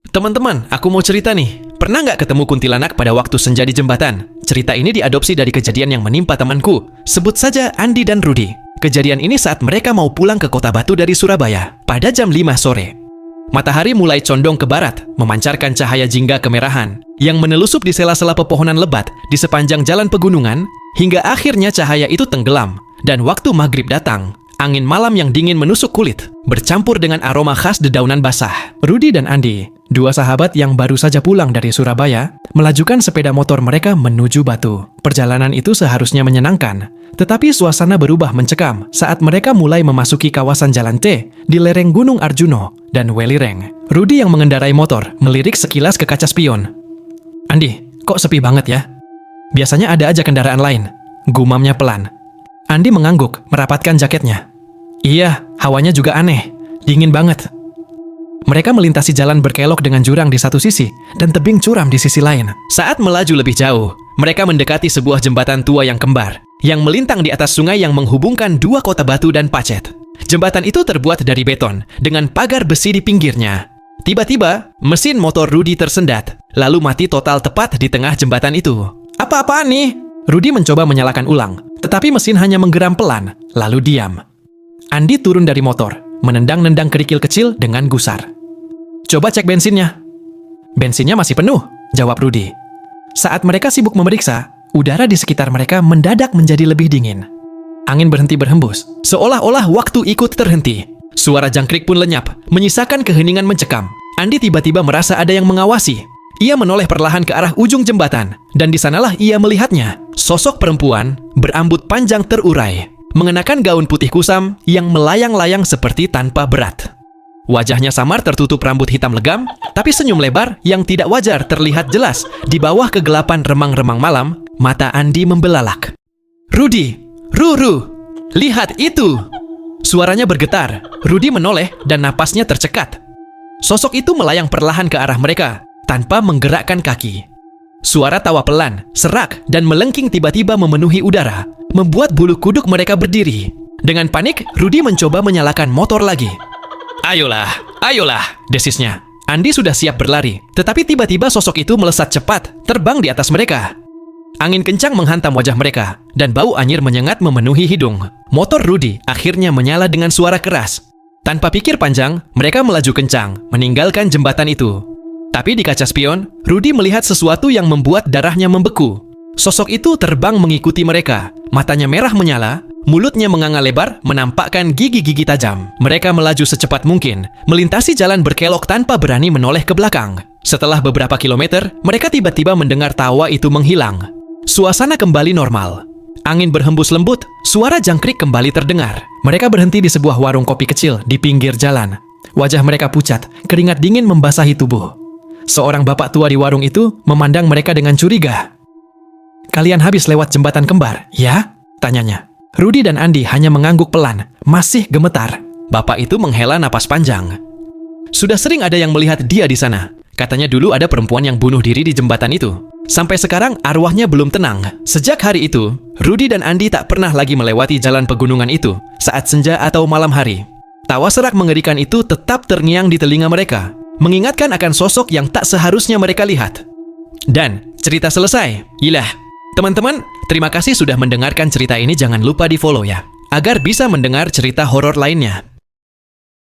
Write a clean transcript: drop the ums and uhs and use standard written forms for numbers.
Teman-teman, aku mau cerita nih. Pernah nggak ketemu kuntilanak pada waktu senja di jembatan? Cerita ini diadopsi dari kejadian yang menimpa temanku. Sebut saja Andi dan Rudy. Kejadian ini saat mereka mau pulang ke Kota Batu dari Surabaya pada jam 5 sore. Matahari mulai condong ke barat, memancarkan cahaya jingga kemerahan yang menelusup di sela-sela pepohonan lebat di sepanjang jalan pegunungan, hingga akhirnya cahaya itu tenggelam. Dan waktu maghrib datang, angin malam yang dingin menusuk kulit, bercampur dengan aroma khas dedaunan basah. Rudy dan Andi, dua sahabat yang baru saja pulang dari Surabaya, melajukan sepeda motor mereka menuju Batu. Perjalanan itu seharusnya menyenangkan, tetapi suasana berubah mencekam saat mereka mulai memasuki kawasan Jalan T di lereng Gunung Arjuno dan Welireng. Rudy yang mengendarai motor melirik sekilas ke kaca spion. "Andi, kok sepi banget ya? Biasanya ada aja kendaraan lain," gumamnya pelan. Andi mengangguk, merapatkan jaketnya. "Iya, hawanya juga aneh, dingin banget." Mereka melintasi jalan berkelok dengan jurang di satu sisi dan tebing curam di sisi lain. Saat melaju lebih jauh, mereka mendekati sebuah jembatan tua yang kembar, yang melintang di atas sungai yang menghubungkan dua kota Batu dan Pacet. Jembatan itu terbuat dari beton, dengan pagar besi di pinggirnya. Tiba-tiba, mesin motor Rudy tersendat, lalu mati total tepat di tengah jembatan itu. "Apa-apaan nih?" Rudy mencoba menyalakan ulang, tetapi mesin hanya menggeram pelan, lalu diam. Andi turun dari motor, menendang-nendang kerikil kecil dengan gusar. "Coba cek bensinnya." "Bensinnya masih penuh," jawab Rudy. Saat mereka sibuk memeriksa, udara di sekitar mereka mendadak menjadi lebih dingin. Angin berhenti berhembus, seolah-olah waktu ikut terhenti. Suara jangkrik pun lenyap, menyisakan keheningan mencekam. Andi tiba-tiba merasa ada yang mengawasi. Ia menoleh perlahan ke arah ujung jembatan, dan di sanalah ia melihatnya. Sosok perempuan berambut panjang terurai, mengenakan gaun putih kusam yang melayang-layang seperti tanpa berat. Wajahnya samar tertutup rambut hitam legam, tapi senyum lebar yang tidak wajar terlihat jelas di bawah kegelapan remang-remang malam. Mata Andi membelalak. "Rudy! Ruru! Lihat itu!" Suaranya bergetar. Rudy menoleh dan napasnya tercekat. Sosok itu melayang perlahan ke arah mereka, tanpa menggerakkan kaki. Suara tawa pelan, serak, dan melengking tiba-tiba memenuhi udara, membuat bulu kuduk mereka berdiri. Dengan panik, Rudy mencoba menyalakan motor lagi. Ayolah, desisnya. Andi sudah siap berlari, tetapi tiba-tiba sosok itu melesat cepat, terbang di atas mereka. Angin kencang menghantam wajah mereka, dan bau anyir menyengat memenuhi hidung. Motor Rudy akhirnya menyala dengan suara keras. Tanpa pikir panjang, mereka melaju kencang, meninggalkan jembatan itu. Tapi di kaca spion, Rudy melihat sesuatu yang membuat darahnya membeku. Sosok itu terbang mengikuti mereka. Matanya merah menyala, mulutnya menganga lebar, menampakkan gigi-gigi tajam. Mereka melaju secepat mungkin, melintasi jalan berkelok tanpa berani menoleh ke belakang. Setelah beberapa kilometer, mereka tiba-tiba mendengar tawa itu menghilang. Suasana kembali normal. Angin berhembus lembut, suara jangkrik kembali terdengar. Mereka berhenti di sebuah warung kopi kecil di pinggir jalan. Wajah mereka pucat, keringat dingin membasahi tubuh. Seorang bapak tua di warung itu memandang mereka dengan curiga. "Kalian habis lewat jembatan kembar, ya?" tanyanya. Rudy dan Andi hanya mengangguk pelan, masih gemetar. Bapak itu menghela napas panjang. "Sudah sering ada yang melihat dia di sana. Katanya dulu ada perempuan yang bunuh diri di jembatan itu. Sampai sekarang arwahnya belum tenang." Sejak hari itu, Rudy dan Andi tak pernah lagi melewati jalan pegunungan itu saat senja atau malam hari. Tawa serak mengerikan itu tetap terngiang di telinga mereka, mengingatkan akan sosok yang tak seharusnya mereka lihat. Dan cerita selesai. Ilah, teman-teman, terima kasih sudah mendengarkan cerita ini. Jangan lupa di follow ya, agar bisa mendengar cerita horor lainnya.